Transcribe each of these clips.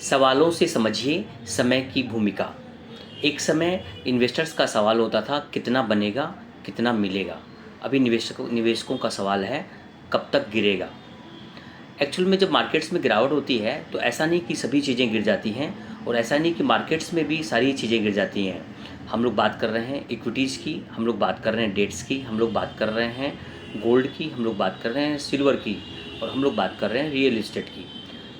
सवालों से समझिए समय की भूमिका। एक समय इन्वेस्टर्स का सवाल होता था कितना बनेगा, कितना मिलेगा। अभी निवेशकों का सवाल है कब तक गिरेगा। एक्चुअल में जब मार्केट्स में गिरावट होती है तो ऐसा नहीं कि सभी चीज़ें गिर जाती हैं और ऐसा नहीं कि मार्केट्स में भी सारी चीज़ें गिर जाती हैं। हम लोग बात कर रहे हैं इक्विटीज़ की, हम लोग बात कर रहे हैं डेट्स की, हम लोग बात कर रहे हैं गोल्ड की, हम लोग बात कर रहे हैं सिल्वर की और हम लोग बात कर रहे हैं रियल इस्टेट की।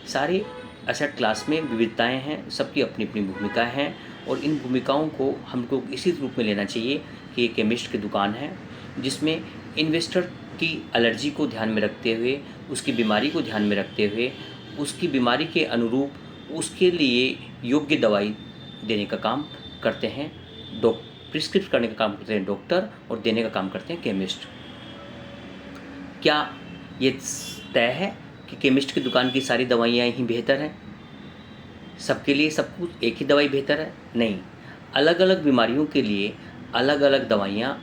सारे एसेट क्लास में विविधताएं हैं, सबकी अपनी अपनी भूमिकाएं हैं और इन भूमिकाओं को हमको इसी रूप में लेना चाहिए कि एक केमिस्ट की दुकान है जिसमें इन्वेस्टर की एलर्जी को ध्यान में रखते हुए, उसकी बीमारी को ध्यान में रखते हुए, उसकी बीमारी के अनुरूप उसके लिए योग्य दवाई देने का काम करते हैं। प्रिस्क्रिप्ट करने का काम करते हैं डॉक्टर और देने का काम करते हैं केमिस्ट। क्या ये तय है कि केमिस्ट की दुकान की सारी दवाइयाँ ही बेहतर हैं? सबके लिए सब कुछ एक ही दवाई बेहतर है? नहीं। अलग अलग बीमारियों के लिए अलग अलग दवाइयाँ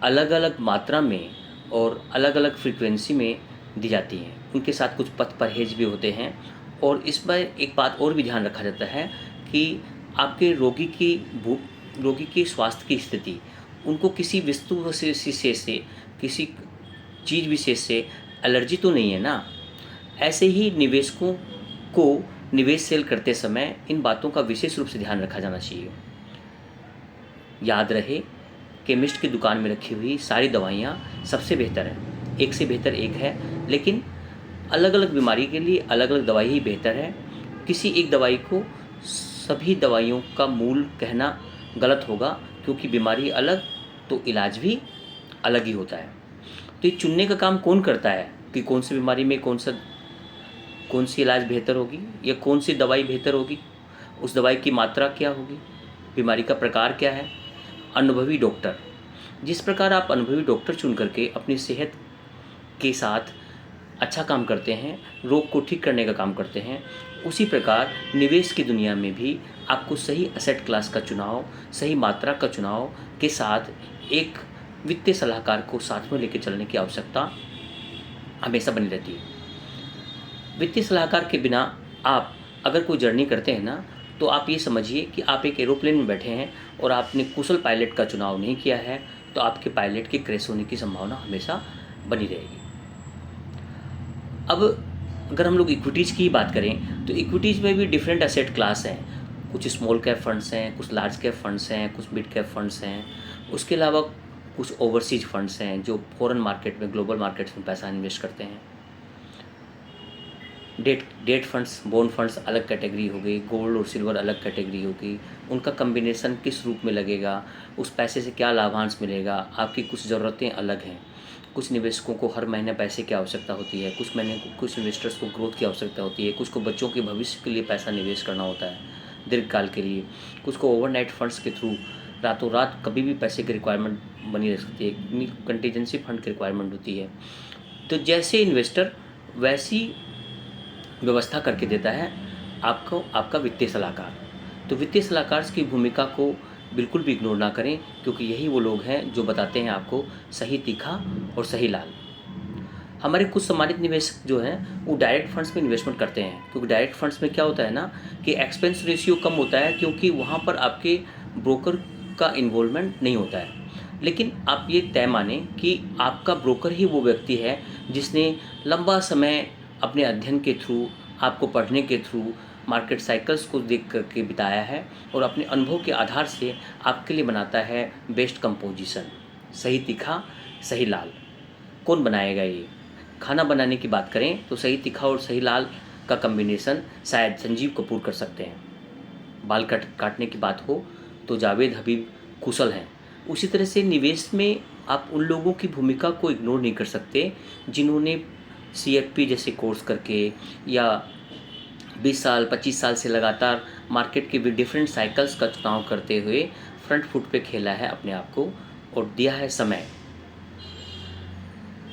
अलग अलग मात्रा में और अलग अलग फ्रीक्वेंसी में दी जाती हैं। उनके साथ कुछ पथ परहेज भी होते हैं और इसमें एक बात और भी ध्यान रखा जाता है कि आपके रोगी की स्वास्थ्य की स्थिति, उनको किसी वस्तु विशेष से किसी चीज़ विशेष से एलर्जी तो नहीं है ना। ऐसे ही निवेशकों को निवेश सेल करते समय इन बातों का विशेष रूप से ध्यान रखा जाना चाहिए। याद रहे, केमिस्ट की दुकान में रखी हुई सारी दवाइयाँ सबसे बेहतर है, एक से बेहतर एक है, लेकिन अलग अलग बीमारी के लिए अलग अलग दवाई ही बेहतर है। किसी एक दवाई को सभी दवाइयों का मूल कहना गलत होगा, क्योंकि बीमारी अलग तो इलाज भी अलग ही होता है। तो ये चुनने का काम कौन करता है कि कौन सी बीमारी में कौन सी इलाज बेहतर होगी या कौन सी दवाई बेहतर होगी, उस दवाई की मात्रा क्या होगी, बीमारी का प्रकार क्या है? अनुभवी डॉक्टर। जिस प्रकार आप अनुभवी डॉक्टर चुन करके अपनी सेहत के साथ अच्छा काम करते हैं, रोग को ठीक करने का काम करते हैं, उसी प्रकार निवेश की दुनिया में भी आपको सही एसेट क्लास का चुनाव, सही मात्रा का चुनाव के साथ एक वित्तीय सलाहकार को साथ में लेकर चलने की आवश्यकता हमेशा बनी रहती है। वित्तीय सलाहकार के बिना आप अगर कोई जर्नी करते हैं ना, तो आप ये समझिए कि आप एक एरोप्लेन में बैठे हैं और आपने कुशल पायलट का चुनाव नहीं किया है, तो आपके पायलट के क्रैश होने की संभावना हमेशा बनी रहेगी। अब अगर हम लोग इक्विटीज़ की बात करें तो इक्विटीज़ में भी डिफरेंट एसेट क्लास हैं। कुछ स्मॉल कैप फंड्स हैं, कुछ लार्ज कैप फंड्स हैं, कुछ मिड कैप फंड्स हैं। उसके अलावा कुछ ओवरसीज फंड्स हैं जो फॉरेन मार्केट में, ग्लोबल मार्केट्स में पैसा इन्वेस्ट करते हैं। डेट फंड्स, बॉन्ड फंड्स अलग कैटेगरी हो गई, गोल्ड और सिल्वर अलग कैटेगरी होगी। उनका कम्बिनेशन किस रूप में लगेगा, उस पैसे से क्या लाभांश मिलेगा, आपकी कुछ ज़रूरतें अलग हैं। कुछ निवेशकों को हर महीने पैसे की आवश्यकता होती है, कुछ इन्वेस्टर्स को ग्रोथ की आवश्यकता होती है, कुछ को बच्चों के भविष्य के लिए पैसा निवेश करना होता है दीर्घकाल के लिए, कुछ को ओवरनाइट फंड्स के थ्रू रातों रात कभी भी पैसे की रिक्वायरमेंट बनी रह सकती है, कंटीजेंसी फंड की रिक्वायरमेंट होती है। तो जैसे इन्वेस्टर वैसी व्यवस्था करके देता है आपको आपका वित्तीय सलाहकार। तो वित्तीय सलाहकार की भूमिका को बिल्कुल भी इग्नोर ना करें, क्योंकि यही वो लोग हैं जो बताते हैं आपको सही तीखा और सही लाल। हमारे कुछ सम्मानित निवेशक जो हैं वो डायरेक्ट फंड्स में इन्वेस्टमेंट करते हैं, क्योंकि डायरेक्ट फंड्स में क्या होता है ना कि एक्सपेंस रेशियो कम होता है, क्योंकि वहाँ पर आपके ब्रोकर का इन्वॉल्वमेंट नहीं होता है। लेकिन आप ये तय माने कि आपका ब्रोकर ही वो व्यक्ति है जिसने लंबा समय अपने अध्ययन के थ्रू, आपको पढ़ने के थ्रू, मार्केट साइकिल्स को देख करके बिताया है और अपने अनुभव के आधार से आपके लिए बनाता है बेस्ट कंपोजिशन, सही तीखा सही लाल। कौन बनाएगा ये? खाना बनाने की बात करें तो सही तीखा और सही लाल का कम्बिनेशन शायद संजीव कपूर कर सकते हैं। बाल काटने की बात हो तो जावेद हबीब कुशल हैं। उसी तरह से निवेश में आप उन लोगों की भूमिका को इग्नोर नहीं कर सकते जिन्होंने CFP जैसे कोर्स करके या 20 साल 25 साल से लगातार मार्केट के भी डिफरेंट साइकिल्स का चुनाव करते हुए फ्रंट फुट पे खेला है अपने आप को और दिया है समय।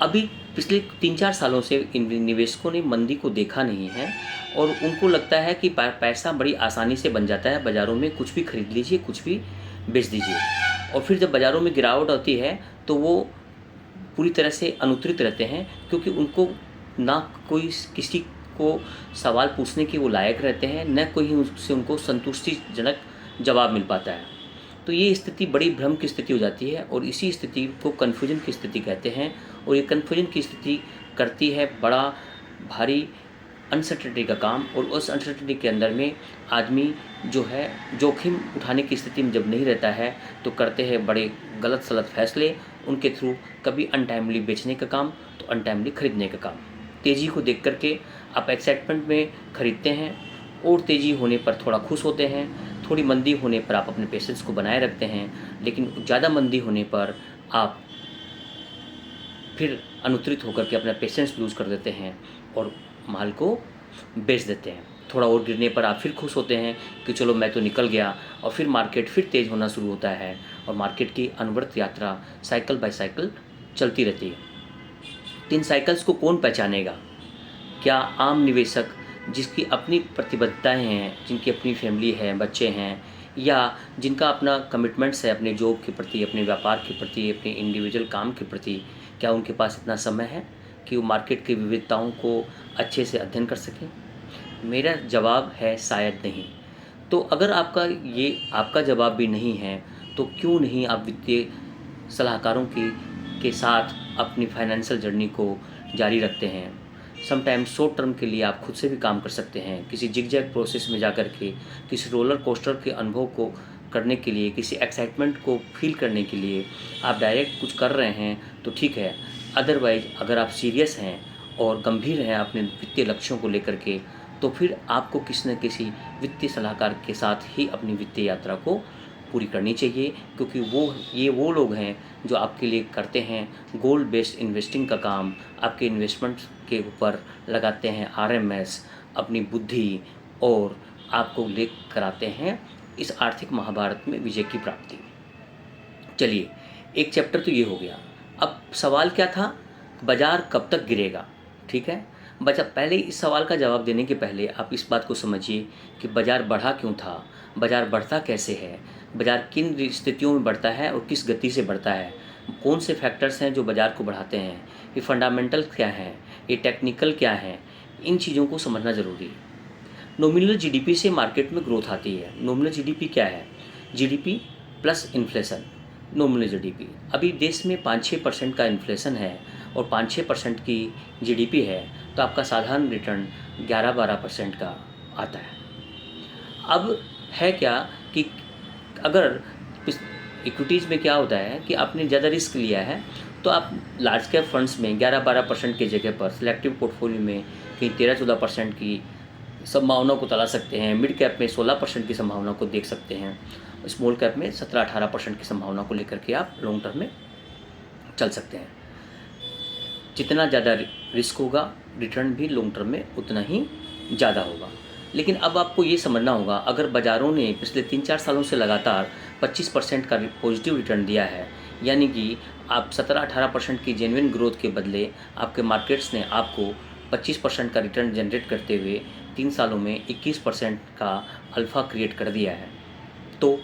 अभी पिछले 3-4 सालों से इन निवेशकों ने मंदी को देखा नहीं है और उनको लगता है कि पैसा बड़ी आसानी से बन जाता है, बाज़ारों में कुछ भी खरीद लीजिए, कुछ भी बेच दीजिए, और फिर जब बाज़ारों में गिरावट आती है तो वो पूरी तरह से अनुत्तरित रहते हैं, क्योंकि उनको ना कोई किसी को सवाल पूछने के वो लायक रहते हैं, न कोई उससे उनको संतुष्टिजनक जवाब मिल पाता है। तो ये स्थिति बड़ी भ्रम की स्थिति हो जाती है और इसी स्थिति को कन्फ्यूजन की स्थिति कहते हैं। और ये कन्फ्यूजन की स्थिति करती है बड़ा भारी अनसर्टेनिटी का काम, और उस अनसर्टेनिटी के अंदर में आदमी जो है जोखिम उठाने की स्थिति में जब नहीं रहता है तो करते हैं बड़े गलत सलत फैसले, उनके थ्रू कभी अनटाइमली बेचने का काम तो अनटाइमली खरीदने का काम। तेज़ी को देख करके आप एक्साइटमेंट में खरीदते हैं और तेज़ी होने पर थोड़ा खुश होते हैं, थोड़ी मंदी होने पर आप अपने पेशेंस को बनाए रखते हैं, लेकिन ज़्यादा मंदी होने पर आप फिर अनुत्रित होकर के अपना पेशेंस लूज़ कर देते हैं और माल को बेच देते हैं। थोड़ा और गिरने पर आप फिर खुश होते हैं कि चलो मैं तो निकल गया, और फिर मार्केट फिर तेज़ होना शुरू होता है और मार्केट की अनवरत यात्रा साइकिल बाय साइकिल चलती रहती है। इन साइकिल्स को कौन पहचानेगा? क्या आम निवेशक जिसकी अपनी प्रतिबद्धताएं हैं, जिनकी अपनी फैमिली है, बच्चे हैं, या जिनका अपना कमिटमेंट्स है अपने जॉब के प्रति, अपने व्यापार के प्रति, अपने इंडिविजुअल काम के प्रति, क्या उनके पास इतना समय है कि वो मार्केट की विविधताओं को अच्छे से अध्ययन कर सकें? मेरा जवाब है शायद नहीं। तो अगर आपका जवाब भी नहीं है तो क्यों नहीं आप वित्तीय सलाहकारों के साथ अपनी फाइनेंशियल जर्नी को जारी रखते हैं। समटाइम्स शॉर्ट टर्म के लिए आप खुद से भी काम कर सकते हैं, किसी जिगजैग प्रोसेस में जाकर के, किसी रोलर कोस्टर के अनुभव को करने के लिए, किसी एक्साइटमेंट को फील करने के लिए आप डायरेक्ट कुछ कर रहे हैं तो ठीक है। अदरवाइज अगर आप सीरियस हैं और गंभीर हैं अपने वित्तीय लक्ष्यों को लेकर के, तो फिर आपको किसी न किसी वित्तीय सलाहकार के साथ ही अपनी वित्तीय यात्रा को पूरी करनी चाहिए, क्योंकि वो लोग हैं जो आपके लिए करते हैं गोल बेस्ड इन्वेस्टिंग का काम, आपके इन्वेस्टमेंट के ऊपर लगाते हैं आरएमएस, अपनी बुद्धि, और आपको ले कराते हैं इस आर्थिक महाभारत में विजय की प्राप्ति। चलिए, एक चैप्टर तो ये हो गया। अब सवाल क्या था? बाजार कब तक गिरेगा? ठीक है, पहले इस सवाल का जवाब देने के पहले आप इस बात को समझिए कि बाजार बढ़ा क्यों था, बाजार बढ़ता कैसे है, बाजार किन स्थितियों में बढ़ता है और किस गति से बढ़ता है, कौन से फैक्टर्स हैं जो बाजार को बढ़ाते हैं, ये फंडामेंटल क्या हैं, ये टेक्निकल क्या हैं, इन चीज़ों को समझना ज़रूरी है। नॉमिनल जीडीपी से मार्केट में ग्रोथ आती है। नॉमिनल जीडीपी क्या है? GDP plus inflation. Nominal GDP, अभी देश में 5-6% का इन्फ्लेशन है और 5-6% की जीडीपी है, तो आपका साधारण रिटर्न 11-12% का आता है। अब है क्या कि अगर इक्विटीज़ में क्या होता है कि आपने ज़्यादा रिस्क लिया है, तो आप लार्ज कैप फंड्स में 11-12% की जगह पर सिलेक्टिव पोर्टफोलियो में कहीं 13-14% की संभावना को तलाश सकते हैं। मिड कैप में 16% की संभावना को देख सकते हैं। स्मॉल कैप में 17-18% की संभावना को लेकर के आप लॉन्ग टर्म में चल सकते हैं। जितना ज़्यादा रिस्क होगा, रिटर्न भी लॉन्ग टर्म में उतना ही ज़्यादा होगा। लेकिन अब आपको ये समझना होगा, अगर बाज़ारों ने पिछले 3-4 सालों से लगातार 25% का पॉजिटिव रिटर्न दिया है, यानी कि आप 17-18% की जेन्युइन ग्रोथ के बदले आपके मार्केट्स ने आपको 25% का रिटर्न जनरेट करते हुए 3 सालों में 21% का अल्फ़ा क्रिएट कर दिया है, तो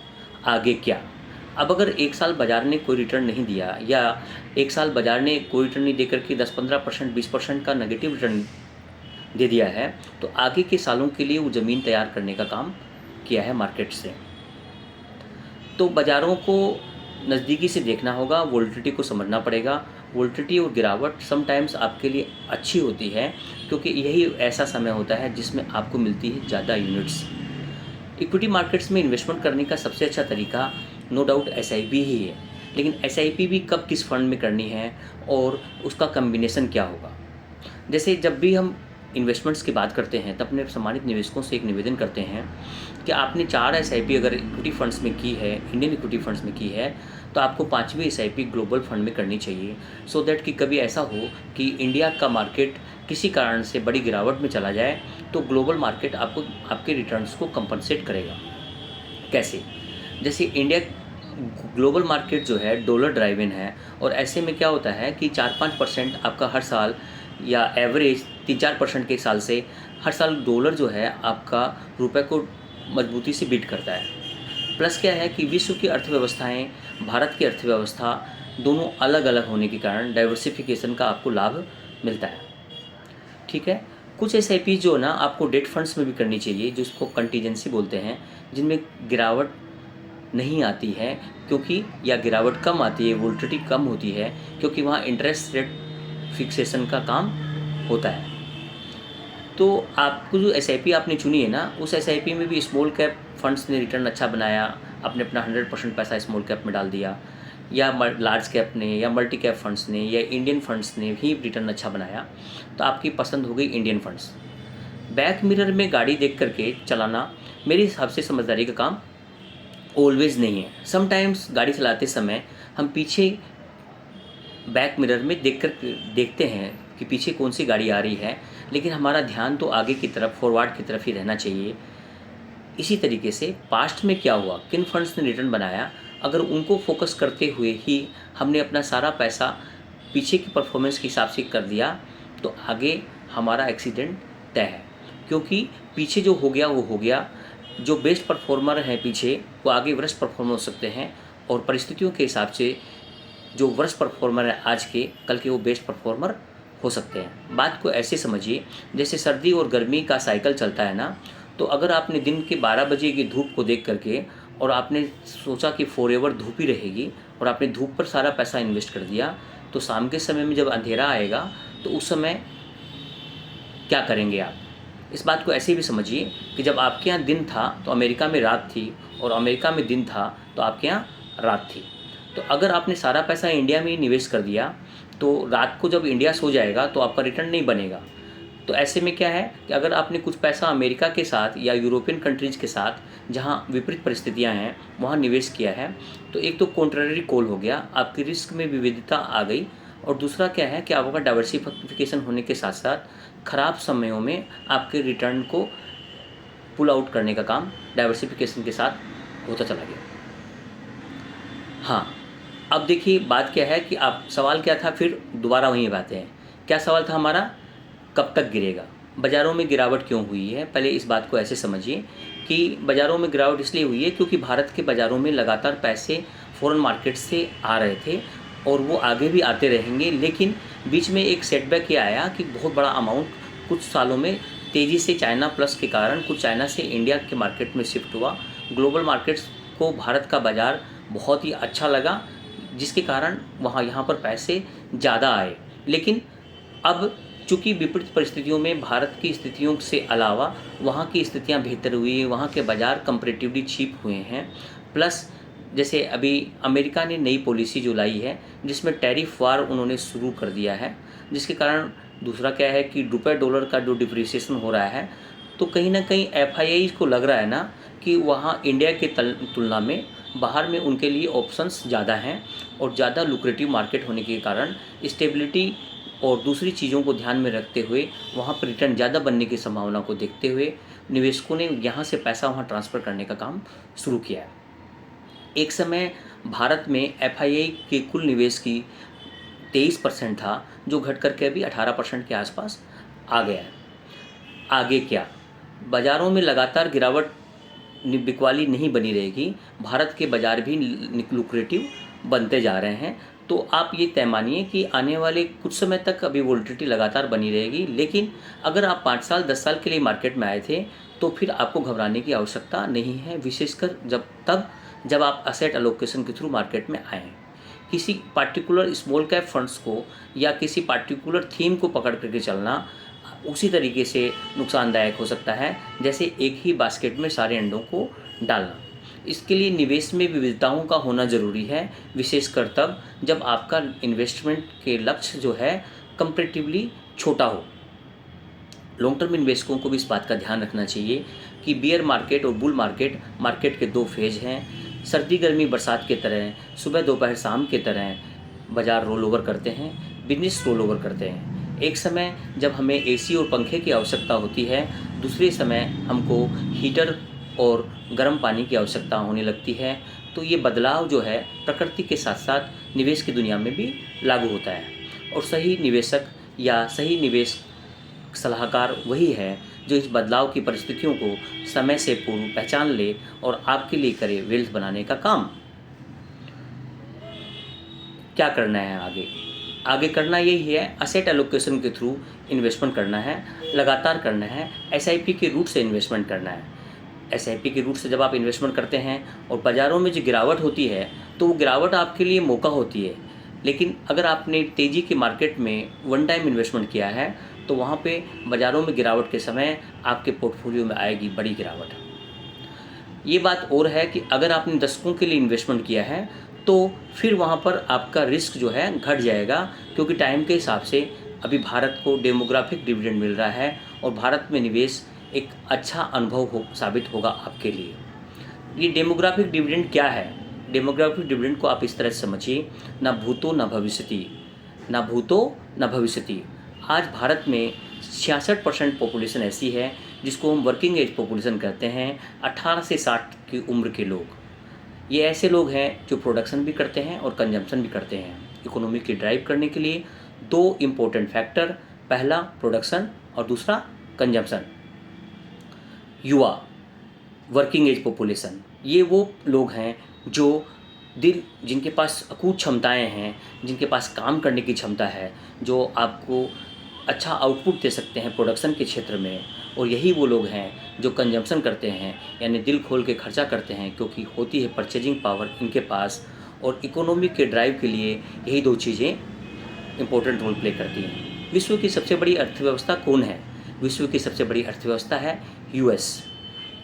आगे क्या? अब अगर 1 साल बाज़ार ने कोई रिटर्न नहीं दिया, या 1 साल बाज़ार ने कोई रिटर्न नहीं देकर के 10-15%, 20% का नेगेटिव रिटर्न दे दिया है, तो आगे के सालों के लिए वो ज़मीन तैयार करने का काम किया है मार्केट से। तो बाज़ारों को नज़दीकी से देखना होगा, वोलेटिलिटी को समझना पड़ेगा। वोलेटिलिटी और गिरावट समटाइम्स आपके लिए अच्छी होती है, क्योंकि यही ऐसा समय होता है जिसमें आपको मिलती है ज़्यादा यूनिट्स। इक्विटी मार्केट्स में इन्वेस्टमेंट करने का सबसे अच्छा तरीका नो डाउट एसआईपी ही है, लेकिन एसआईपी भी कब किस फंड में करनी है और उसका कम्बिनेशन क्या होगा। जैसे जब भी हम इन्वेस्टमेंट्स की बात करते हैं, तब अपने सम्मानित निवेशकों से एक निवेदन करते हैं कि आपने 4 एसआईपी अगर इक्विटी फंड्स में की है, इंडियन इक्विटी फंड्स में की है, तो आपको 5वीं एसआईपी ग्लोबल फंड में करनी चाहिए, सो दैट कि कभी ऐसा हो कि इंडिया का मार्केट किसी कारण से बड़ी गिरावट में चला जाए, तो ग्लोबल मार्केट आपको आपके रिटर्न्स को कंपनसेट करेगा। कैसे? जैसे इंडिया ग्लोबल मार्केट जो है डॉलर ड्राइव इन है, और ऐसे में क्या होता है कि 4-5% आपका हर साल, या एवरेज 3-4% के साल से हर साल डॉलर जो है आपका रुपए को मजबूती से बीट करता है। प्लस क्या है कि विश्व की अर्थव्यवस्थाएं, भारत की अर्थव्यवस्था दोनों अलग अलग होने के कारण डाइवर्सिफिकेशन का आपको लाभ मिलता है। ठीक है, कुछ एसआईपी जो ना आपको डेट फंड्स में भी करनी चाहिए, जिसको कंटीजेंसी बोलते हैं, जिनमें गिरावट नहीं आती है, क्योंकि या गिरावट कम आती है, वोलेटिलिटी कम होती है, क्योंकि वहाँ इंटरेस्ट रेट फिक्सेशन का काम होता है। तो आपको जो एसआईपी आपने चुनी है ना, उस एसआईपी में भी स्मॉल कैप फंड्स ने रिटर्न अच्छा बनाया, आपने अपना 100% पैसा स्मॉल कैप में डाल दिया, या लार्ज कैप ने या मल्टी कैप फंड्स ने या इंडियन फंड्स ने भी रिटर्न अच्छा बनाया, तो आपकी पसंद हो गई इंडियन फंड्स। बैक मिरर में गाड़ी देख करके चलाना मेरे हिसाब से समझदारी का काम ऑलवेज नहीं है। समटाइम्स गाड़ी चलाते समय हम पीछे बैक मिरर में देखते हैं कि पीछे कौन सी गाड़ी आ रही है, लेकिन हमारा ध्यान तो आगे की तरफ, फॉरवर्ड की तरफ ही रहना चाहिए। इसी तरीके से पास्ट में क्या हुआ, किन फंड्स ने रिटर्न बनाया, अगर उनको फोकस करते हुए ही हमने अपना सारा पैसा पीछे की परफॉर्मेंस के हिसाब से कर दिया, तो आगे हमारा एक्सीडेंट तय है। क्योंकि पीछे जो हो गया वो हो गया, जो बेस्ट परफॉर्मर हैं पीछे वो आगे वर्स्ट परफॉर्मर हो सकते हैं, और परिस्थितियों के हिसाब से जो वर्स्ट परफॉर्मर है आज के, कल के वो बेस्ट परफॉर्मर हो सकते हैं। बात को ऐसे समझिए, जैसे सर्दी और गर्मी का साइकिल चलता है ना, तो अगर आपने दिन के 12 बजे की धूप को देख करके और आपने सोचा कि फॉरएवर धूप ही रहेगी और आपने धूप पर सारा पैसा इन्वेस्ट कर दिया, तो शाम के समय में जब अंधेरा आएगा तो उस समय क्या करेंगे आप। इस बात को ऐसे भी समझिए कि जब आपके यहाँ दिन था तो अमेरिका में रात थी, और अमेरिका में दिन था तो आपके यहाँ रात थी। तो अगर आपने सारा पैसा इंडिया में ही निवेश कर दिया, तो रात को जब इंडिया सो जाएगा तो आपका रिटर्न नहीं बनेगा। तो ऐसे में क्या है कि अगर आपने कुछ पैसा अमेरिका के साथ या यूरोपियन कंट्रीज़ के साथ, जहाँ विपरीत परिस्थितियाँ हैं, वहाँ निवेश किया है, तो एक तो कॉन्ट्ररी कॉल हो गया, आपकी रिस्क में विविधता आ गई, और दूसरा क्या है कि आपका डाइवर्सिफिकेशन होने के साथ साथ ख़राब समयों में आपके रिटर्न को पुल आउट करने का काम डाइवर्सिफिकेशन के साथ होता चला गया। हाँ, अब देखिए बात क्या है कि आप, सवाल क्या था, फिर दोबारा वहीं बातें हैं। क्या सवाल था हमारा, कब तक गिरेगा, बाज़ारों में गिरावट क्यों हुई है। पहले इस बात को ऐसे समझिए कि बाज़ारों में गिरावट इसलिए हुई है क्योंकि भारत के बाज़ारों में लगातार पैसे फॉरेन मार्केट से आ रहे थे, और वो आगे भी आते रहेंगे। लेकिन बीच में एक सेटबैक ये आया कि बहुत बड़ा अमाउंट कुछ सालों में तेज़ी से चाइना प्लस के कारण कुछ चाइना से इंडिया के मार्केट में शिफ्ट हुआ। ग्लोबल मार्केट्स को भारत का बाज़ार बहुत ही अच्छा लगा, जिसके कारण यहाँ पर पैसे ज़्यादा आए। लेकिन अब चूँकि विपरीत परिस्थितियों में भारत की स्थितियों से अलावा वहाँ की स्थितियाँ बेहतर हुई, वहाँ के बाज़ार कंपैरेटिवली चीप हुए हैं। प्लस जैसे अभी अमेरिका ने नई पॉलिसी जो लाई है, जिसमें टैरिफ वार उन्होंने शुरू कर दिया है, जिसके कारण दूसरा क्या है कि रुपये डॉलर का जो डिप्रिसिएशन हो रहा है, तो कहीं ना कहीं एफआईआई को लग रहा है ना कि वहाँ इंडिया के तुलना में बाहर में उनके लिए ऑप्शंस ज़्यादा हैं, और ज़्यादा लुक्रेटिव मार्केट होने के कारण स्टेबिलिटी और दूसरी चीज़ों को ध्यान में रखते हुए, वहाँ पर रिटर्न ज़्यादा बनने की संभावना को देखते हुए निवेशकों ने यहाँ से पैसा वहाँ ट्रांसफ़र करने का काम शुरू किया है। एक समय भारत में एफआईआई के कुल निवेश की 23% था, जो घट करके अभी 18% के आसपास आ गया है। आगे क्या, बाज़ारों में लगातार गिरावट बिकवाली नहीं बनी रहेगी, भारत के बाज़ार भी लुक्रेटिव बनते जा रहे हैं। तो आप ये तय मानिए कि आने वाले कुछ समय तक अभी वोलेटिलिटी लगातार बनी रहेगी। लेकिन अगर आप 5 साल 10 साल के लिए मार्केट में आए थे, तो फिर आपको घबराने की आवश्यकता नहीं है, विशेषकर जब आप असेट एलोकेशन के थ्रू मार्केट में आए हैं। किसी पार्टिकुलर स्मॉल कैप फंड्स को या किसी पार्टिकुलर थीम को पकड़ करके चलना उसी तरीके से नुकसानदायक हो सकता है जैसे एक ही बास्केट में सारे अंडों को डालना। इसके लिए निवेश में विविधताओं का होना ज़रूरी है, विशेषकर तब जब आपका इन्वेस्टमेंट के लक्ष्य जो है कंपैरेटिवली छोटा हो। लॉन्ग टर्म इन्वेस्टकों को भी इस बात का ध्यान रखना चाहिए कि बियर मार्केट और बुल मार्केट के 2 फेज हैं। सर्दी गर्मी बरसात के तरह, सुबह दोपहर शाम के तरह बाज़ार रोल ओवर करते हैं, बिजनेस रोल ओवर करते हैं। एक समय जब हमें एसी और पंखे की आवश्यकता होती है, दूसरे समय हमको हीटर और गर्म पानी की आवश्यकता होने लगती है। तो ये बदलाव जो है प्रकृति के साथ साथ निवेश की दुनिया में भी लागू होता है, और सही निवेशक या सही निवेश सलाहकार वही है जो इस बदलाव की परिस्थितियों को समय से पूर्व पहचान ले और आपके लिए करे वेल्थ बनाने का काम। क्या करना है आगे, आगे करना यही है, असेट एलोकेशन के थ्रू इन्वेस्टमेंट करना है, लगातार करना है, एसआईपी के रूट से इन्वेस्टमेंट करना है। एसआईपी के रूट से जब आप इन्वेस्टमेंट करते हैं और बाज़ारों में जो गिरावट होती है, तो वो गिरावट आपके लिए मौका होती है। लेकिन अगर आपने तेज़ी के मार्केट में वन टाइम इन्वेस्टमेंट किया है, तो वहाँ पे बाज़ारों में गिरावट के समय आपके पोर्टफोलियो में आएगी बड़ी गिरावट। ये बात और है कि अगर आपने दशकों के लिए इन्वेस्टमेंट किया है, तो फिर वहाँ पर आपका रिस्क जो है घट जाएगा, क्योंकि टाइम के हिसाब से अभी भारत को डेमोग्राफिक डिविडेंड मिल रहा है और भारत में निवेश एक अच्छा अनुभव साबित होगा आपके लिए। ये डेमोग्राफिक डिविडेंड क्या है? डेमोग्राफिक डिविडेंड को आप इस तरह से समझिए, ना भूतो न भविष्यति, ना भूतो न भविष्यति। आज भारत में 66% पॉपुलेशन ऐसी है जिसको हम वर्किंग एज पॉपुलेशन कहते हैं, 18 से 60 की उम्र के लोग। ये ऐसे लोग हैं जो प्रोडक्शन भी करते हैं और कंजम्पशन भी करते हैं। इकोनॉमी की ड्राइव करने के लिए दो इम्पोर्टेंट फैक्टर, पहला प्रोडक्शन और दूसरा कंजम्पशन। युवा, वर्किंग एज पॉपुलेशन, ये वो लोग हैं जो जिनके पास अकूत क्षमताएं हैं, जिनके पास काम करने की क्षमता है, जो आपको अच्छा आउटपुट दे सकते हैं प्रोडक्शन के क्षेत्र में। और यही वो लोग हैं जो कंजम्पशन करते हैं, यानी दिल खोल के खर्चा करते हैं, क्योंकि होती है परचेजिंग पावर इनके पास। और इकोनॉमी के ड्राइव के लिए यही दो चीज़ें इंपॉर्टेंट रोल प्ले करती हैं। विश्व की सबसे बड़ी अर्थव्यवस्था कौन है? विश्व की सबसे बड़ी अर्थव्यवस्था है यूएस।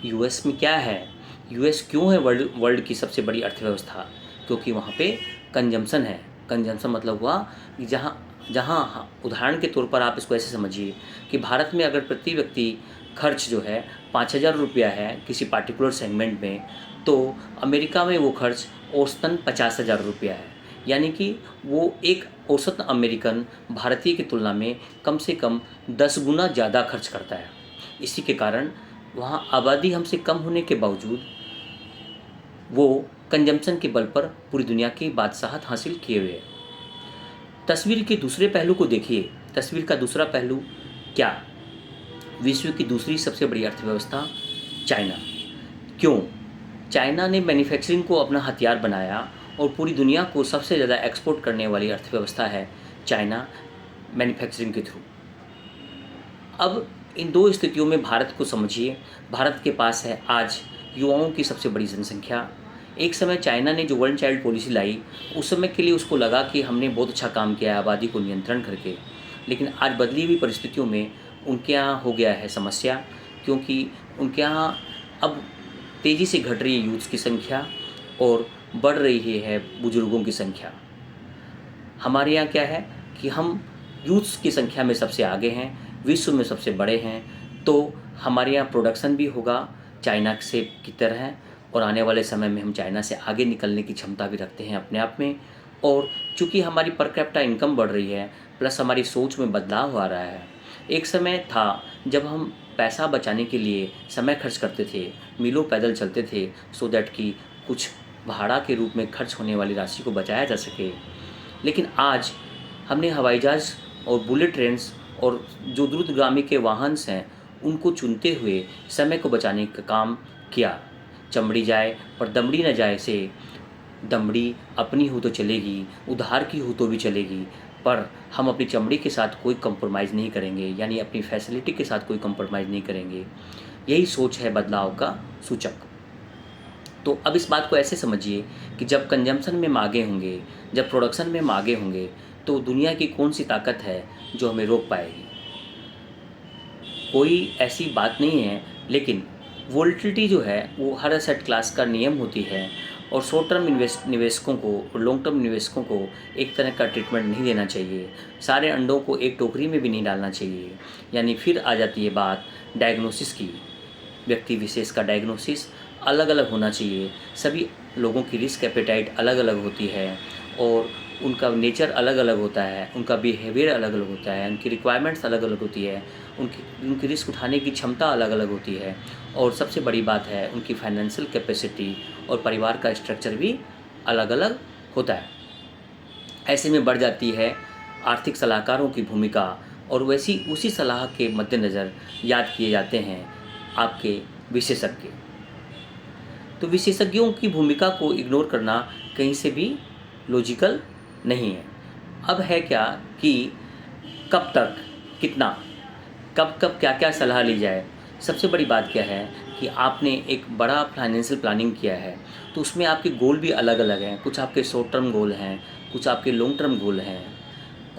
यूएस में क्या है? यूएस क्यों है वर्ल्ड की सबसे बड़ी अर्थव्यवस्था? क्योंकि वहाँ पे कंजम्पशन है। कंजम्पशन मतलब हुआ कि जहाँ उदाहरण के तौर पर आप इसको ऐसे समझिए कि भारत में अगर प्रति व्यक्ति खर्च जो है 5,000 रुपया है किसी पार्टिकुलर सेगमेंट में, तो अमेरिका में वो खर्च औसतन 50,000 रुपया है। यानी कि वो एक औसत अमेरिकन भारतीय की तुलना में कम से कम 10 गुना ज़्यादा खर्च करता है। इसी के कारण वहाँ आबादी हमसे कम होने के बावजूद वो कंजम्पशन के बल पर पूरी दुनिया की बादशाहत हासिल किए हुए। तस्वीर के दूसरे पहलू को देखिए। तस्वीर का दूसरा पहलू क्या? विश्व की दूसरी सबसे बड़ी अर्थव्यवस्था चाइना। क्यों? चाइना ने मैन्युफैक्चरिंग को अपना हथियार बनाया और पूरी दुनिया को सबसे ज़्यादा एक्सपोर्ट करने वाली अर्थव्यवस्था है चाइना, मैन्युफैक्चरिंग के थ्रू। अब इन दो स्थितियों में भारत को समझिए। भारत के पास है आज युवाओं की सबसे बड़ी जनसंख्या। एक समय चाइना ने जो वन चाइल्ड पॉलिसी लाई, उस समय के लिए उसको लगा कि हमने बहुत अच्छा काम किया है आबादी को नियंत्रण करके। लेकिन आज बदली हुई परिस्थितियों में उनके यहाँ हो गया है समस्या, क्योंकि उनके यहाँ अब तेज़ी से घट रही है यूथ्स की संख्या और बढ़ रही है बुजुर्गों की संख्या। हमारे यहाँ क्या है कि हम यूथ्स की संख्या में सबसे आगे हैं, विश्व में सबसे बड़े हैं, तो हमारे यहाँ प्रोडक्शन भी होगा चाइना से की तरह, और आने वाले समय में हम चाइना से आगे निकलने की क्षमता भी रखते हैं अपने आप में। और चूँकि हमारी पर कैपिटा इनकम बढ़ रही है, प्लस हमारी सोच में बदलाव आ रहा है। एक समय था जब हम पैसा बचाने के लिए समय खर्च करते थे, मीलों पैदल चलते थे, सो दैट कि कुछ भाड़ा के रूप में खर्च होने वाली राशि को बचाया जा सके। लेकिन आज हमने हवाई जहाज़ और बुलेट ट्रेन्स और जो द्रुतगामी के वाहन हैं, उनको चुनते हुए समय को बचाने का काम किया। चमड़ी जाए पर दमड़ी न जाए से दमड़ी अपनी हो तो चलेगी, उधार की हो तो भी चलेगी, पर हम अपनी चमड़ी के साथ कोई कंप्रोमाइज़ नहीं करेंगे, यानी अपनी फैसिलिटी के साथ कोई कंप्रोमाइज़ नहीं करेंगे। यही सोच है बदलाव का सूचक। तो अब इस बात को ऐसे समझिए कि जब कंजम्पशन में मांगे होंगे, जब प्रोडक्शन में मांगे होंगे, तो दुनिया की कौन सी ताकत है जो हमें रोक पाएगी? कोई ऐसी बात नहीं है, लेकिन वोलेटिलिटी जो है वो हर एसेट क्लास का नियम होती है, और शॉर्ट टर्म निवेशकों को और लॉन्ग टर्म निवेशकों को एक तरह का ट्रीटमेंट नहीं देना चाहिए। सारे अंडों को एक टोकरी में भी नहीं डालना चाहिए। यानी फिर आ जाती है बात डायग्नोसिस की। व्यक्ति विशेष का डायग्नोसिस अलग अलग होना चाहिए। सभी लोगों की रिस्क एपेटाइट अलग अलग होती है और उनका नेचर अलग अलग होता है, उनका बिहेवियर अलग अलग होता है, उनकी रिक्वायरमेंट्स अलग अलग होती है, उनकी रिस्क उठाने की क्षमता अलग अलग होती है, और सबसे बड़ी बात है उनकी फाइनेंशियल कैपेसिटी और परिवार का स्ट्रक्चर भी अलग अलग होता है। ऐसे में बढ़ जाती है आर्थिक सलाहकारों की भूमिका, और वैसी उसी सलाह के मद्देनज़र याद किए जाते हैं आपके विशेषज्ञ। तो विशेषज्ञों की भूमिका को इग्नोर करना कहीं से भी लॉजिकल नहीं है। अब है क्या कि कब तक, कितना, कब कब क्या क्या सलाह ली जाए। सबसे बड़ी बात क्या है कि आपने एक बड़ा फाइनेंशियल प्लानिंग किया है, तो उसमें आपके गोल भी अलग अलग हैं। कुछ आपके शॉर्ट टर्म गोल हैं, कुछ आपके लॉन्ग टर्म गोल हैं,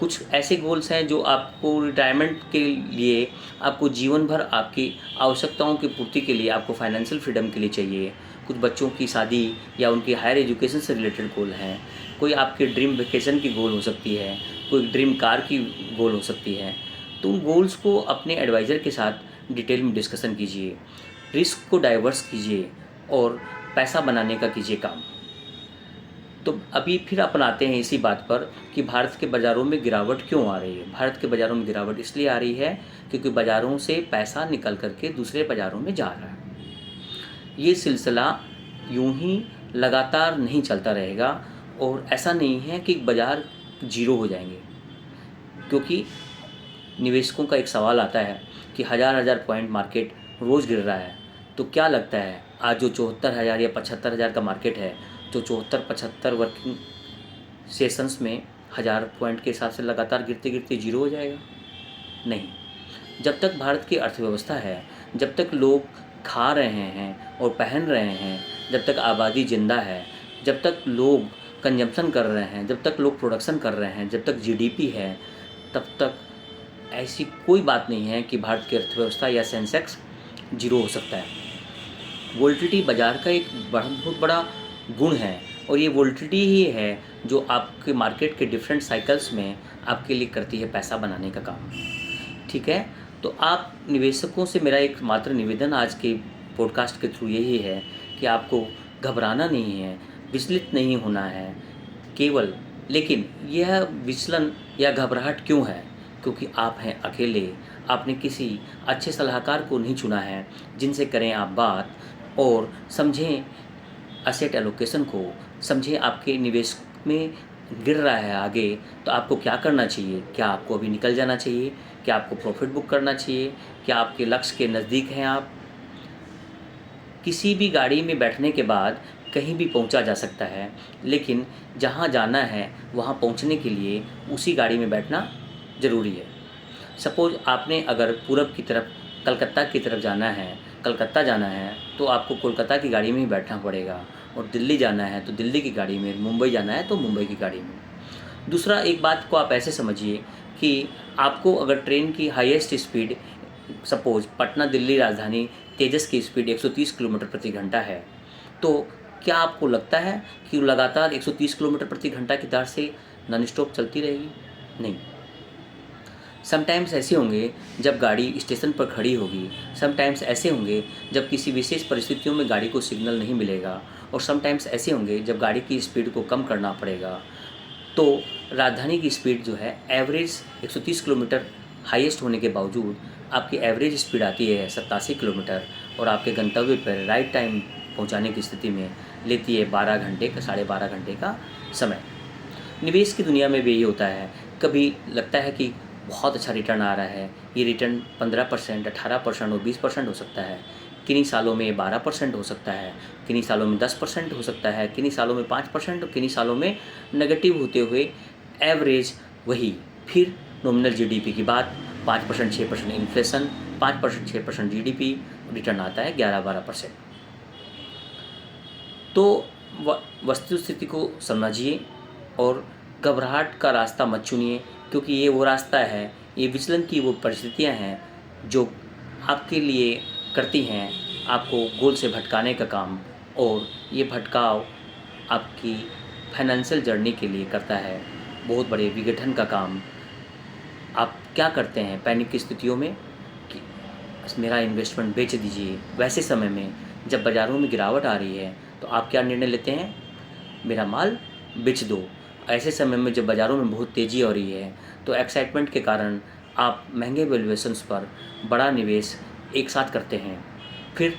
कुछ ऐसे गोल्स हैं जो आपको रिटायरमेंट के लिए, आपको जीवन भर आपकी आवश्यकताओं की पूर्ति के लिए, आपको फाइनेंशियल फ्रीडम के लिए चाहिए। कुछ बच्चों की शादी या उनकी हायर एजुकेशन से रिलेटेड गोल हैं। कोई आपके ड्रीम वेकेशन की गोल हो सकती है, कोई ड्रीम कार की गोल हो सकती है। तो उन गोल्स को अपने एडवाइज़र के साथ डिटेल में डिस्कशन कीजिए, रिस्क को डाइवर्स कीजिए और पैसा बनाने का कीजिए काम। तो अभी फिर अपन आते हैं इसी बात पर कि भारत के बाज़ारों में गिरावट क्यों आ रही है। भारत के बाज़ारों में गिरावट इसलिए आ रही है क्योंकि बाज़ारों से पैसा निकल करके दूसरे बाज़ारों में जा रहा है। ये सिलसिला यूं ही लगातार नहीं चलता रहेगा और ऐसा नहीं है कि बाज़ार जीरो हो जाएंगे, क्योंकि निवेशकों का एक सवाल आता है कि हज़ार हज़ार पॉइंट मार्केट रोज़ गिर रहा है। तो क्या लगता है आज जो 74,000 या 75,000 का मार्केट है, जो 74-75 वर्किंग सेशंस में 1000 पॉइंट के हिसाब से लगातार गिरते गिरते जीरो हो जाएगा? नहीं। जब तक भारत की अर्थव्यवस्था है, जब तक लोग खा रहे हैं और पहन रहे हैं, जब तक आबादी ज़िंदा है, जब तक लोग कंजम्पशन कर रहे हैं, जब तक लोग प्रोडक्शन कर रहे हैं, जब तक जीडीपी है, तब तक ऐसी कोई बात नहीं है कि भारत की अर्थव्यवस्था या सेंसेक्स जीरो हो सकता है। वोलेटिलिटी बाज़ार का एक बहुत बड़ा गुण है और ये वोलेटिलिटी ही है जो आपके मार्केट के डिफरेंट साइकिल्स में आपके लिए करती है पैसा बनाने का काम। ठीक है, तो आप निवेशकों से मेरा एक मात्र निवेदन आज के पॉडकास्ट के थ्रू यही है कि आपको घबराना नहीं है, विचलित नहीं होना है केवल। लेकिन यह विचलन या घबराहट क्यों है? क्योंकि आप हैं अकेले। आपने किसी अच्छे सलाहकार को नहीं चुना है जिनसे करें आप बात और समझें एसेट एलोकेशन को, समझें आपके निवेश में गिर रहा है आगे तो आपको क्या करना चाहिए। क्या आपको अभी निकल जाना चाहिए? क्या आपको प्रॉफिट बुक करना चाहिए? क्या आपके लक्ष्य के नज़दीक हैं आप? किसी भी गाड़ी में बैठने के बाद कहीं भी पहुंचा जा सकता है, लेकिन जहां जाना है वहां पहुंचने के लिए उसी गाड़ी में बैठना ज़रूरी है। सपोज़ आपने अगर पूरब की तरफ कलकत्ता की तरफ जाना है, कलकत्ता जाना है तो आपको कोलकाता की गाड़ी में ही बैठना पड़ेगा, और दिल्ली जाना है तो दिल्ली की गाड़ी में, मुंबई जाना है तो मुंबई की गाड़ी में। दूसरा, एक बात को आप ऐसे समझिए कि आपको अगर ट्रेन की highest speed, suppose Patna Delhi राजधानी तेजस की स्पीड 130 किलोमीटर प्रति घंटा है, तो क्या आपको लगता है कि लगातार 130 किलोमीटर प्रति घंटा की दर से नॉन स्टॉप चलती रहेगी? नहीं। समटाइम्स ऐसे होंगे जब गाड़ी स्टेशन पर खड़ी होगी, समटाइम्स ऐसे होंगे जब किसी विशेष परिस्थितियों में गाड़ी को सिग्नल नहीं मिलेगा, और समटाइम्स ऐसे होंगे जब गाड़ी की स्पीड को कम करना पड़ेगा। तो राजधानी की स्पीड जो है एवरेज 130 किलोमीटर हाईएस्ट होने के बावजूद आपकी एवरेज स्पीड आती है 87 किलोमीटर, और आपके गंतव्य पर राइट टाइम पहुंचाने की स्थिति में लेती है 12 घंटे का, 12.5 घंटे का समय। निवेश की दुनिया में भी यही होता है। कभी लगता है कि बहुत अच्छा रिटर्न आ रहा है, ये रिटर्न 15%, 18% और 20% हो सकता है। किन्हीं सालों में 12% हो सकता है, किन्हीं सालों में 10% हो सकता है, किन्हीं सालों में 5% और किन्हीं सालों में नेगेटिव होते हुए एवरेज वही। फिर नॉमिनल जीडीपी की बात, 5%, 6% इन्फ्लेशन, 5%, 6% जीडीपी, रिटर्न आता है 11-12%। तो वस्तुस्थिति को समझिए और घबराहट का रास्ता मत चुनिए, क्योंकि ये वो रास्ता है, ये विचलन की वो परिस्थितियाँ हैं जो आपके लिए करती हैं आपको गोल से भटकाने का काम, और ये भटकाव आपकी फाइनेंशियल जर्नी के लिए करता है बहुत बड़े विघटन का काम। आप क्या करते हैं पैनिक की स्थितियों में कि बस मेरा इन्वेस्टमेंट बेच दीजिए। वैसे समय में जब बाज़ारों में गिरावट आ रही है तो आप क्या निर्णय लेते हैं? मेरा माल बेच दो। ऐसे समय में जब बाज़ारों में बहुत तेज़ी हो रही है तो एक्साइटमेंट के कारण आप महंगे वैल्यूएशंस पर बड़ा निवेश एक साथ करते हैं। फिर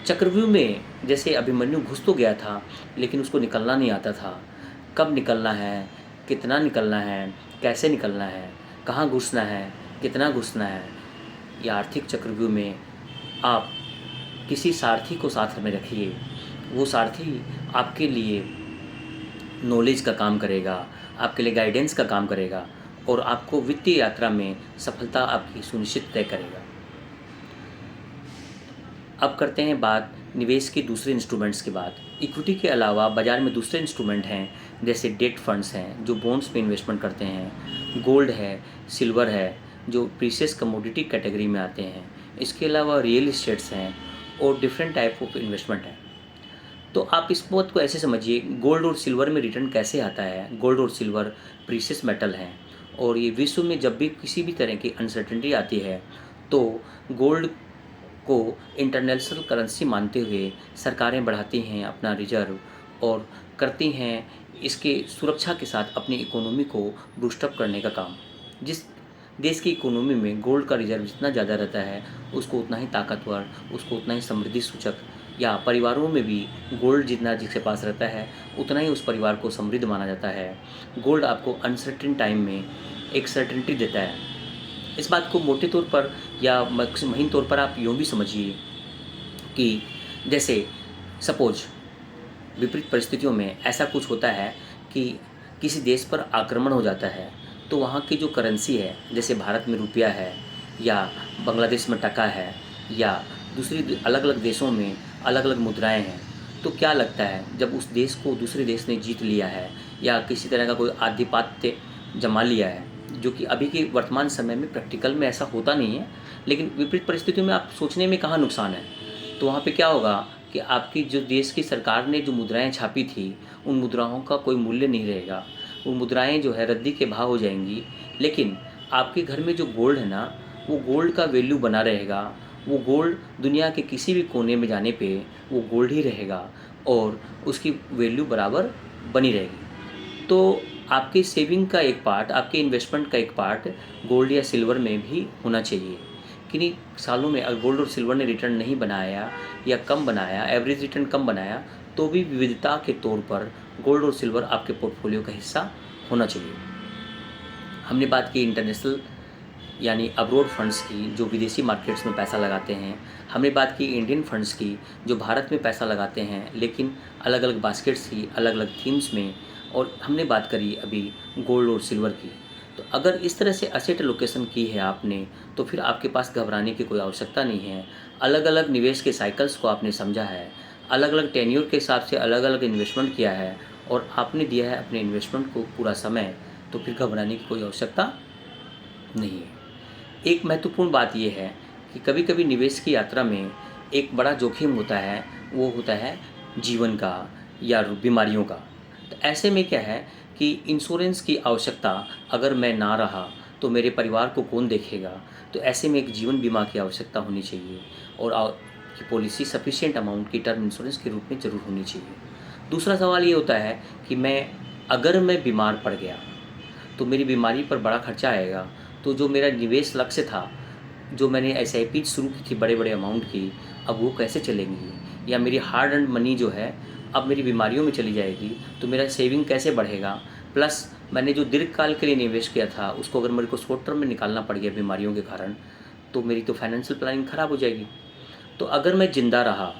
चक्रव्यूह में जैसे अभिमन्यु घुस तो गया था, लेकिन उसको निकलना नहीं आता था। कब निकलना है, कितना निकलना है, कैसे निकलना है, कहाँ घुसना है, कितना घुसना है। या आर्थिक चक्रव्यूह में आप किसी सारथी को साथ में रखिए। वो सारथी आपके लिए नॉलेज का काम करेगा, आपके लिए गाइडेंस का काम करेगा और आपको वित्तीय यात्रा में सफलता आपकी सुनिश्चित तय करेगा। अब करते हैं बात निवेश के दूसरे इंस्ट्रूमेंट्स की बात। इक्विटी के अलावा बाज़ार में दूसरे इंस्ट्रूमेंट हैं, जैसे डेट फंड्स हैं जो बॉन्ड्स में इन्वेस्टमेंट करते हैं, गोल्ड है, सिल्वर है जो प्रीशियस कमोडिटी कैटेगरी में आते हैं, इसके अलावा रियल इस्टेट्स हैं और डिफरेंट टाइप ऑफ इन्वेस्टमेंट हैं। तो आप इस बात को ऐसे समझिए, गोल्ड और सिल्वर में रिटर्न कैसे आता है। गोल्ड और सिल्वर प्रीशियस मेटल हैं और ये विश्व में जब भी किसी भी तरह की अनसर्टेनिटी आती है तो गोल्ड को इंटरनेशनल करेंसी मानते हुए सरकारें बढ़ाती हैं अपना रिजर्व और करती हैं इसके सुरक्षा के साथ अपनी इकोनॉमी को बूस्टअप करने का काम। जिस देश की इकोनॉमी में गोल्ड का रिजर्व जितना ज़्यादा रहता है उसको उतना ही ताकतवर, उसको उतना ही समृद्धि सूचक, या परिवारों में भी गोल्ड जितना जिसके पास रहता है उतना ही उस परिवार को समृद्ध माना जाता है। गोल्ड आपको अनसर्टेन टाइम में एक सर्टेनिटी देता है। इस बात को मोटे तौर पर या महीन तौर पर आप यूँ भी समझिए कि जैसे सपोज विपरीत परिस्थितियों में ऐसा कुछ होता है कि किसी देश पर आक्रमण हो जाता है तो वहाँ की जो करेंसी है, जैसे भारत में रुपया है या बांग्लादेश में टका है या दूसरी अलग अलग देशों में अलग अलग मुद्राएं हैं, तो क्या लगता है जब उस देश को दूसरे देश ने जीत लिया है या किसी तरह का कोई आधिपत्य जमा लिया है, जो कि अभी के वर्तमान समय में प्रैक्टिकल में ऐसा होता नहीं है, लेकिन विपरीत परिस्थितियों में आप सोचने में कहाँ नुकसान है। तो वहाँ पे क्या होगा कि आपकी जो देश की सरकार ने जो मुद्राएं छापी थी उन मुद्राओं का कोई मूल्य नहीं रहेगा, वो मुद्राएं जो है रद्दी के भाव हो जाएंगी, लेकिन आपके घर में जो गोल्ड है ना वो गोल्ड का वैल्यू बना रहेगा। वो गोल्ड दुनिया के किसी भी कोने में जाने पे वो गोल्ड ही रहेगा और उसकी वैल्यू बराबर बनी रहेगी। तो आपके सेविंग का एक पार्ट, आपके इन्वेस्टमेंट का एक पार्ट गोल्ड या सिल्वर में भी होना चाहिए। किन्हीं सालों में अगर गोल्ड और सिल्वर ने रिटर्न नहीं बनाया या कम बनाया, एवरेज रिटर्न कम बनाया, तो भी विविधता के तौर पर गोल्ड और सिल्वर आपके पोर्टफोलियो का हिस्सा होना चाहिए। हमने बात की इंटरनेशनल यानी अब्रोड फंड्स की जो विदेशी मार्केट्स में पैसा लगाते हैं। हमने बात की इंडियन फंड्स की जो भारत में पैसा लगाते हैं लेकिन अलग अलग बास्केट्स की, अलग अलग थीम्स में, और हमने बात करी अभी गोल्ड और सिल्वर की। तो अगर इस तरह से एसेट एलोकेशन की है आपने तो फिर आपके पास घबराने की कोई आवश्यकता नहीं है। अलग अलग निवेश के साइकिल्स को आपने समझा है, अलग अलग टेन्योर के हिसाब से अलग अलग इन्वेस्टमेंट किया है और आपने दिया है अपने इन्वेस्टमेंट को पूरा समय, तो फिर घबराने की कोई आवश्यकता नहीं है। एक महत्वपूर्ण बात यह है कि कभी कभी निवेश की यात्रा में एक बड़ा जोखिम होता है, वो होता है जीवन का या बीमारियों का। तो ऐसे में क्या है कि इंश्योरेंस की आवश्यकता अगर मैं ना रहा तो मेरे परिवार को कौन देखेगा। तो ऐसे में एक जीवन बीमा की आवश्यकता होनी चाहिए और की पॉलिसी सफिशिएंट अमाउंट की टर्म इंश्योरेंस के रूप में ज़रूर होनी चाहिए। दूसरा सवाल ये होता है कि अगर मैं बीमार पड़ गया तो मेरी बीमारी पर बड़ा खर्चा आएगा, तो जो मेरा निवेश लक्ष्य था, जो मैंने SIP शुरू की थी बड़े बड़े अमाउंट की, अब वो कैसे चलेंगी। या मेरी हार्ड अर्न्ड मनी जो है अब मेरी बीमारियों में चली जाएगी, तो मेरा सेविंग कैसे बढ़ेगा। प्लस मैंने जो दीर्घकाल के लिए निवेश किया था उसको अगर मेरे को शॉर्ट टर्म में निकालना पड़ गया बीमारियों के कारण, तो मेरी तो फाइनेंशियल प्लानिंग ख़राब हो जाएगी। तो अगर मैं ज़िंदा रहा,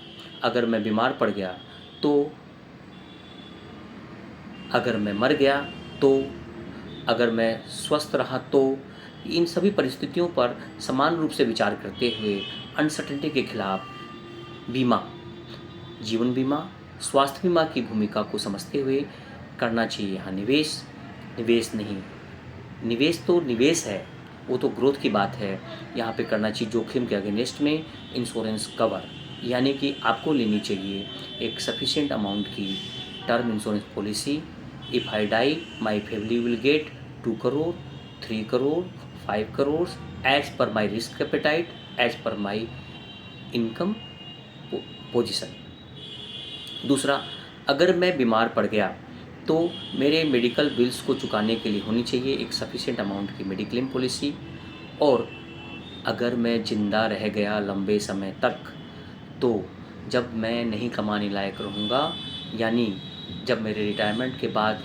अगर मैं बीमार पड़ गया, तो अगर मैं मर गया, तो अगर मैं स्वस्थ रहा, तो इन सभी परिस्थितियों पर समान रूप से विचार करते हुए अनसर्टेनिटी के खिलाफ बीमा, जीवन बीमा, स्वास्थ्य बीमा की भूमिका को समझते हुए करना चाहिए। यहाँ निवेश नहीं, निवेश तो निवेश है, वो तो ग्रोथ की बात है। यहाँ पे करना चाहिए जोखिम के अगेंस्ट में इंश्योरेंस कवर, यानी कि आपको लेनी चाहिए एक सफिशिएंट अमाउंट की term insurance policy. If I die my family will get 2 crore, 3 crore, 5 crore as per my risk appetite, as per my income position. दूसरा, अगर मैं बीमार पड़ गया तो मेरे मेडिकल बिल्स को चुकाने के लिए होनी चाहिए एक सफिशिएंट अमाउंट की मेडिक्लेम पॉलिसी। और अगर मैं ज़िंदा रह गया लंबे समय तक, तो जब मैं नहीं कमाने लायक रहूँगा, यानी जब मेरे रिटायरमेंट के बाद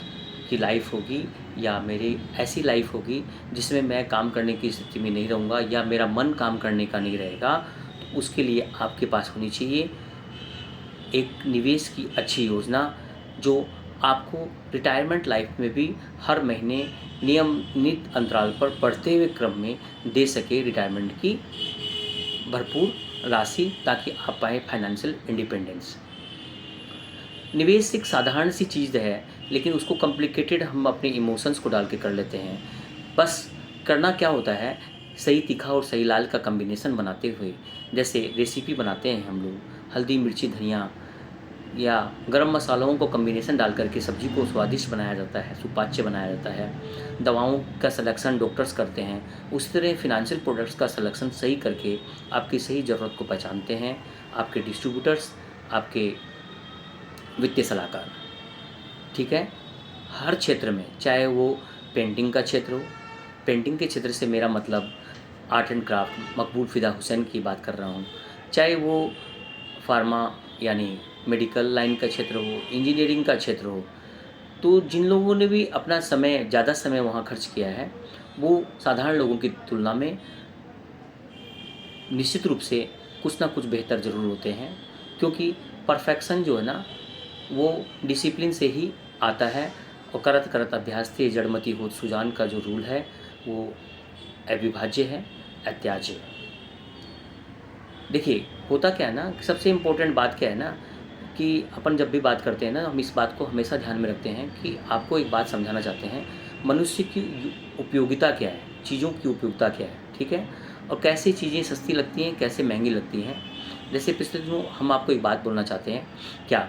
की लाइफ होगी या मेरी ऐसी लाइफ होगी जिसमें मैं काम करने की स्थिति में नहीं रहूँगा या मेरा मन काम करने का नहीं रहेगा, तो उसके लिए आपके पास होनी चाहिए एक निवेश की अच्छी योजना जो आपको रिटायरमेंट लाइफ में भी हर महीने नियमित अंतराल पर बढ़ते हुए क्रम में दे सके रिटायरमेंट की भरपूर राशि, ताकि आप पाएँ फाइनेंशियल इंडिपेंडेंस। निवेश एक साधारण सी चीज़ है, लेकिन उसको कॉम्प्लिकेटेड हम अपने इमोशंस को डाल के कर लेते हैं। बस करना क्या होता है, सही तीखा और सही लाल का कॉम्बिनेशन बनाते हुए, जैसे रेसिपी बनाते हैं हम लोग, हल्दी, मिर्ची, धनिया या गरम मसालों को कॉम्बिनेशन डाल करके सब्ज़ी को स्वादिष्ट बनाया जाता है, सुपाच्य बनाया जाता है। दवाओं का सिलेक्शन डॉक्टर्स करते हैं, उसी तरह फाइनेंशियल प्रोडक्ट्स का सिलेक्शन सही करके आपकी सही ज़रूरत को पहचानते हैं आपके डिस्ट्रीब्यूटर्स, आपके वित्तीय सलाहकार। ठीक है? हर क्षेत्र में, चाहे वो पेंटिंग का क्षेत्र हो, पेंटिंग के क्षेत्र से मेरा मतलब आर्ट एंड क्राफ्ट मकबूल फ़िदा हुसैन की बात कर रहा हूँ, चाहे वो फार्मा यानी मेडिकल लाइन का क्षेत्र हो, इंजीनियरिंग का क्षेत्र हो, तो जिन लोगों ने भी अपना समय, ज़्यादा समय वहाँ खर्च किया है, वो साधारण लोगों की तुलना में निश्चित रूप से कुछ ना कुछ बेहतर ज़रूर होते हैं, क्योंकि परफेक्शन जो है ना, वो डिसिप्लिन से ही आता है। और करत करत अभ्यास से जड़मति होत सुजान का जो रूल है, वो अविभाज्य है, अत्याज्य है। देखिए, होता क्या है ना, कि सबसे इम्पोर्टेंट बात क्या है ना, कि अपन जब भी बात करते हैं ना, हम इस बात को हमेशा ध्यान में रखते हैं कि आपको एक बात समझाना चाहते हैं, मनुष्य की उपयोगिता क्या है, चीज़ों की उपयोगिता क्या है, ठीक है? और कैसे चीज़ें सस्ती लगती हैं, कैसे महंगी लगती हैं। जैसे पिछले दिनों हम आपको एक बात बोलना चाहते हैं, क्या